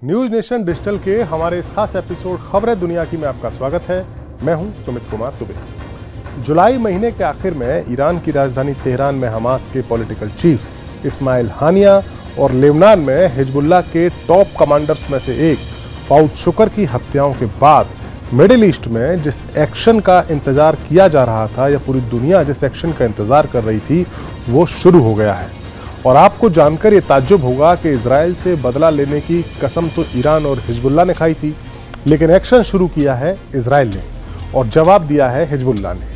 News nation digital के हमारे इस खास एपिसोड खबरें दुनिया की में आपका स्वागत है। मैं हूं सुमित कुमार दुबे। जुलाई महीने के आखिर में ईरान की राजधानी तेहरान में हमास के पॉलिटिकल चीफ इस्माइल हानिया और लेबनान में हिजबुल्लाह के टॉप कमांडर्स में से एक फाउद शुक्र की हत्याओं के बाद मिडिल ईस्ट में जिस एक्शन का इंतजार किया जा रहा था या पूरी दुनिया जिस एक्शन का इंतजार कर रही थी वो शुरू हो गया है। और आपको जानकर ये ताज्जुब होगा कि इजराइल से बदला लेने की कसम तो ईरान और हिजबुल्लाह ने खाई थी, लेकिन एक्शन शुरू किया है इजराइल ने और जवाब दिया है हिजबुल्लाह ने।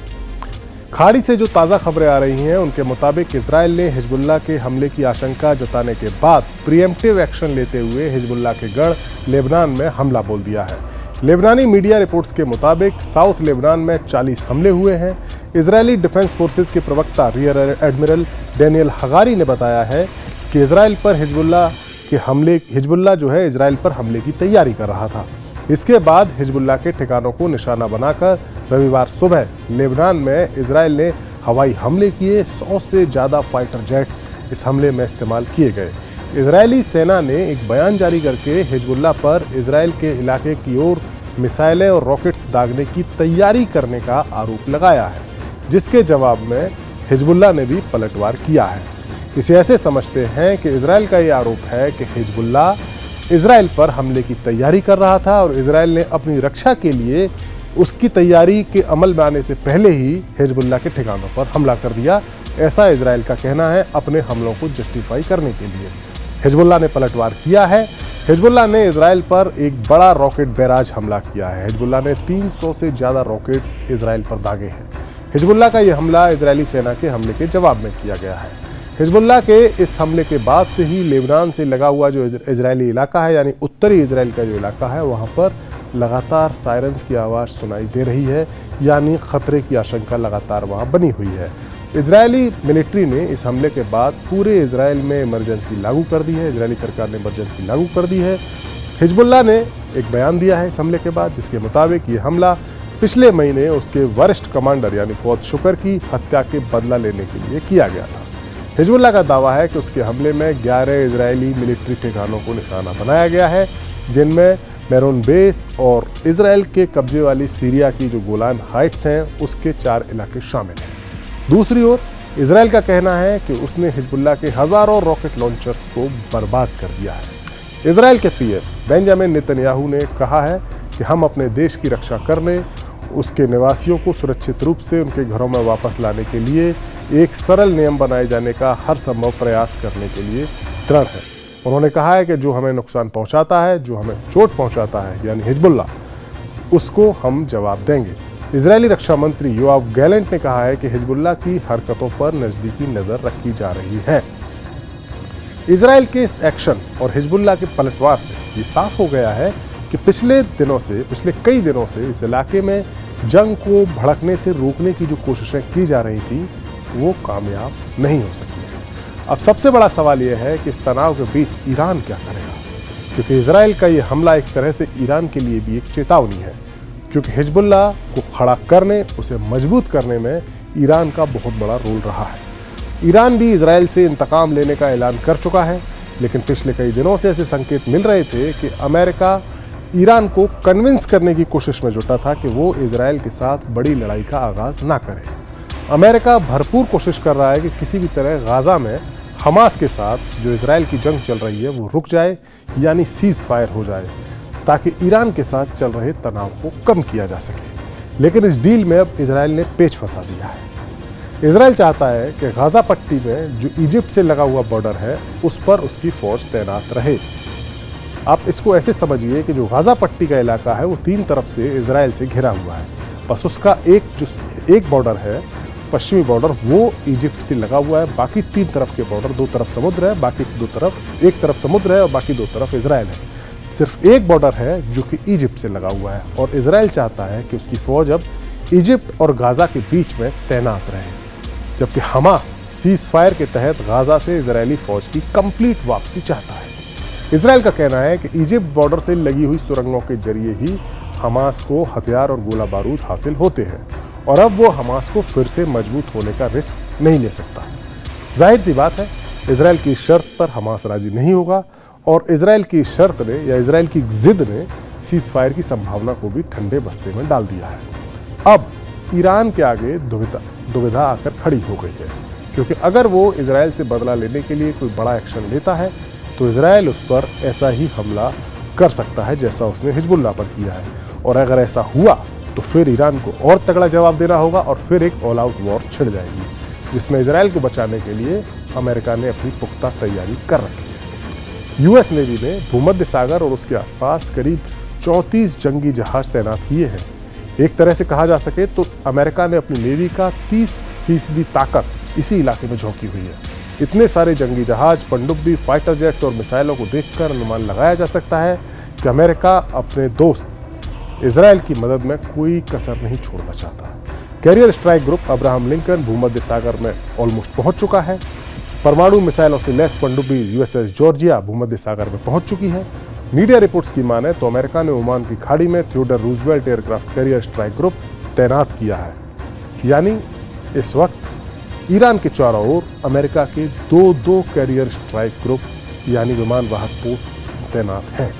खाड़ी से जो ताज़ा खबरें आ रही हैं उनके मुताबिक इजराइल ने हिजबुल्लाह के हमले की आशंका जताने के बाद प्रीएम्प्टिव एक्शन लेते हुए हिजबुल्लाह के गढ़ लेबनान में हमला बोल दिया है। लेबनानी मीडिया रिपोर्ट्स के मुताबिक साउथ लेबनान में 40 हमले हुए हैं। इजरायली डिफेंस फोर्सेस के प्रवक्ता रियर एडमिरल डेनियल हगारी ने बताया है कि इजराइल पर हिजबुल्लाह जो है इजराइल पर हमले की तैयारी कर रहा था। इसके बाद हिजबुल्लाह के ठिकानों को निशाना बनाकर रविवार सुबह लेबनान में इजराइल ने हवाई हमले किए। 100 से ज़्यादा फाइटर जेट्स इस हमले में इस्तेमाल किए गए। इजरायली सेना ने एक बयान जारी करके हिजबुल्लाह पर इजराइल के इलाके की ओर मिसाइलें और रॉकेट्स दागने की तैयारी करने का आरोप लगाया है, जिसके जवाब में हिजबुल्लाह ने भी पलटवार किया है। इसे ऐसे समझते हैं कि इजराइल का ये आरोप है कि हिजबुल्लाह इजराइल पर हमले की तैयारी कर रहा था और इजराइल ने अपनी रक्षा के लिए उसकी तैयारी के अमल में आने से पहले ही हिजबुल्लाह के ठिकानों पर हमला कर दिया। ऐसा इजराइल का कहना है अपने हमलों को जस्टिफाई करने के लिए। हिजबुल्लाह ने पलटवार किया है। हिजबुल्लाह ने इजराइल पर एक बड़ा रॉकेट बैराज हमला किया है। हिजबुल्लाह ने 300 से ज़्यादा रॉकेट्स इजराइल पर दागे हैं। हिजबुल्लाह का यह हमला इजरायली सेना के हमले के जवाब में किया गया है। हिजबुल्लाह के इस हमले के बाद से ही लेबनान से लगा हुआ जो इजरायली इलाका है, यानी उत्तरी इजराइल का जो इलाका है, वहाँ पर लगातार सायरन्स की आवाज़ सुनाई दे रही है, यानी खतरे की आशंका लगातार वहाँ बनी हुई है। इजरायली मिलिट्री ने इस हमले के बाद पूरे इजराइल में इमरजेंसी लागू कर दी है। इजरायली सरकार ने इमरजेंसी लागू कर दी है। हिजबुल्लाह ने एक बयान दिया है इस हमले के बाद, जिसके मुताबिक ये हमला पिछले महीने उसके वरिष्ठ कमांडर यानी फाउद शुक्र की हत्या के बदला लेने के लिए किया गया था। हिजबुल्लाह का दावा है कि उसके हमले में 11 इजरायली मिलिट्री ठिकानों को निशाना बनाया गया है, जिनमें मेरोन बेस और इजराइल के कब्जे वाली सीरिया की जो गोलान हाइट्स हैं उसके 4 इलाके शामिल हैं। दूसरी ओर इजराइल का कहना है कि उसने हिजबुल्लाह के हज़ारों रॉकेट लॉन्चर्स को बर्बाद कर दिया है। इजराइल के पीएम बेंजामिन नेतन्याहू ने कहा है कि हम अपने देश की रक्षा करने, उसके निवासियों को सुरक्षित रूप से उनके घरों में वापस लाने के लिए एक सरल नियम बनाए जाने का हर संभव प्रयास करने के लिए दृढ़ है। उन्होंने कहा है कि जो हमें नुकसान पहुंचाता है, जो हमें चोट पहुंचाता है यानी हिजबुल्लाह, उसको हम जवाब देंगे। इजरायली रक्षा मंत्री योआव गैलेंट ने कहा है कि हिजबुल्लाह की हरकतों पर नज़दीकी नज़र रखी जा रही है। इजराइल के इस एक्शन और हिजबुल्लाह के पलटवार से ये साफ हो गया है कि पिछले कई दिनों से इस इलाके में जंग को भड़कने से रोकने की जो कोशिशें की जा रही थी वो कामयाब नहीं हो सकी। अब सबसे बड़ा सवाल यह है कि इस तनाव के बीच ईरान क्या करेगा, क्योंकि इजराइल का ये हमला एक तरह से ईरान के लिए भी एक चेतावनी है, क्योंकि हिजबुल्लाह को खड़ा करने, उसे मजबूत करने में ईरान का बहुत बड़ा रोल रहा है। ईरान भी इजराइल से इंतकाम लेने का ऐलान कर चुका है, लेकिन पिछले कई दिनों से ऐसे संकेत मिल रहे थे कि अमेरिका ईरान को कन्विंस करने की कोशिश में जुटा था कि वो इजराइल के साथ बड़ी लड़ाई का आगाज़ ना करे। अमेरिका भरपूर कोशिश कर रहा है कि किसी भी तरह गाज़ा में हमास के साथ जो इजराइल की जंग चल रही है वो रुक जाए, यानी सीज़ फायर हो जाए, ताकि ईरान के साथ चल रहे तनाव को कम किया जा सके। लेकिन इस डील में अब इजराइल ने पेच फंसा दिया है। इजराइल चाहता है कि गाज़ा पट्टी में जो इजिप्ट से लगा हुआ बॉर्डर है उस पर उसकी फौज तैनात रहे। आप इसको ऐसे समझिए कि जो गाज़ा पट्टी का इलाका है वो 3 तरफ से इजराइल से घिरा हुआ है, बस उसका एक बॉर्डर है, पश्चिमी बॉर्डर, वो इजिप्ट से लगा हुआ है। बाकी 3 तरफ के बॉर्डर, 2 तरफ समुद्र है, बाकी एक तरफ समुद्र है और बाकी 2 तरफ इजराइल है। सिर्फ एक बॉर्डर है जो कि इजिप्ट से लगा हुआ है और इजराइल चाहता है कि उसकी फौज अब इजिप्ट और गाज़ा के बीच में तैनात रहे, जबकि हमास सीज़ फायर के तहत गाज़ा से इजरायली फौज की कंप्लीट वापसी चाहता है। इजराइल का कहना है कि इजिप्ट बॉर्डर से लगी हुई सुरंगों के जरिए ही हमास को हथियार और गोला बारूद हासिल होते हैं और अब वो हमास को फिर से मजबूत होने का रिस्क नहीं ले सकता। जाहिर सी बात है, इजराइल की शर्त पर हमास राजी नहीं होगा और इजराइल की शर्त ने या इजराइल की जिद ने सीज फायर की संभावना को भी ठंडे बस्ते में डाल दिया है। अब ईरान के आगे दुविधा आकर खड़ी हो गई है, क्योंकि अगर वो इजराइल से बदला लेने के लिए कोई बड़ा एक्शन लेता है तो इजराइल उस पर ऐसा ही हमला कर सकता है जैसा उसने हिजबुल्लाह पर किया है, और अगर ऐसा हुआ तो फिर ईरान को और तगड़ा जवाब देना होगा और फिर एक ऑल आउट वॉर छिड़ जाएगी, जिसमें इजराइल को बचाने के लिए अमेरिका ने अपनी पुख्ता तैयारी कर रखी है। यूएस नेवी ने भूमध्य सागर और उसके आसपास करीब 34 जंगी जहाज तैनात किए हैं। एक तरह से कहा जा सके तो अमेरिका ने अपनी नेवी का 30% ताकत इसी इलाके में झोंकी हुई है। इतने सारे जंगी जहाज, पनडुब्बी, फाइटर जेट्स और मिसाइलों को देखकर अनुमान लगाया जा सकता है कि अमेरिका अपने दोस्त इजराइल की मदद में कोई कसर नहीं छोड़ना चाहता। Career strike group Abraham Lincoln भूमध्य सागर में ऑलमोस्ट पहुंच चुका है। परमाणु मिसाइलों से लैस पनडुब्बी यूएसएस जॉर्जिया भूमध्य सागर में पहुंच चुकी है। मीडिया रिपोर्ट्स की माने तो अमेरिका ने ओमान की खाड़ी में Theodore Roosevelt aircraft carrier strike group तैनात किया है। यानी इस वक्त ईरान के चारों ओर अमेरिका के दो कैरियर स्ट्राइक ग्रुप यानी विमान वाहक पोत तैनात हैं।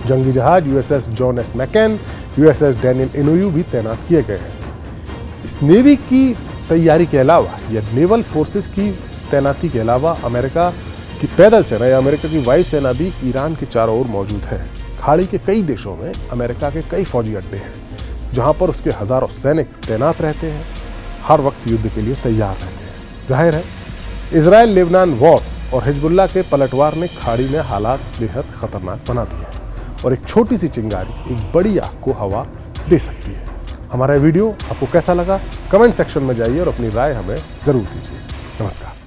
जंगी जहाज USS John S मैकेन, USS Daniel इनोयू भी तैनात किए गए हैं। इस नेवी की तैयारी के अलावा या नेवल फोर्सेस की तैनाती के अलावा अमेरिका की पैदल सेना या अमेरिका की वायुसेना भी ईरान के चारों ओर मौजूद है। खाड़ी के कई देशों में अमेरिका के कई फौजी अड्डे हैं जहां पर उसके हजारों सैनिक तैनात रहते हैं, हर वक्त युद्ध के लिए तैयार रहते हैं। जाहिर है इजराइल लेबनान वॉर और हिजबुल्लाह के पलटवार ने खाड़ी में हालात बेहद खतरनाक बना दिए हैं और एक छोटी सी चिंगारी एक बड़ी आग को हवा दे सकती है। हमारा वीडियो आपको कैसा लगा कमेंट सेक्शन में जाइए और अपनी राय हमें जरूर दीजिए। नमस्कार।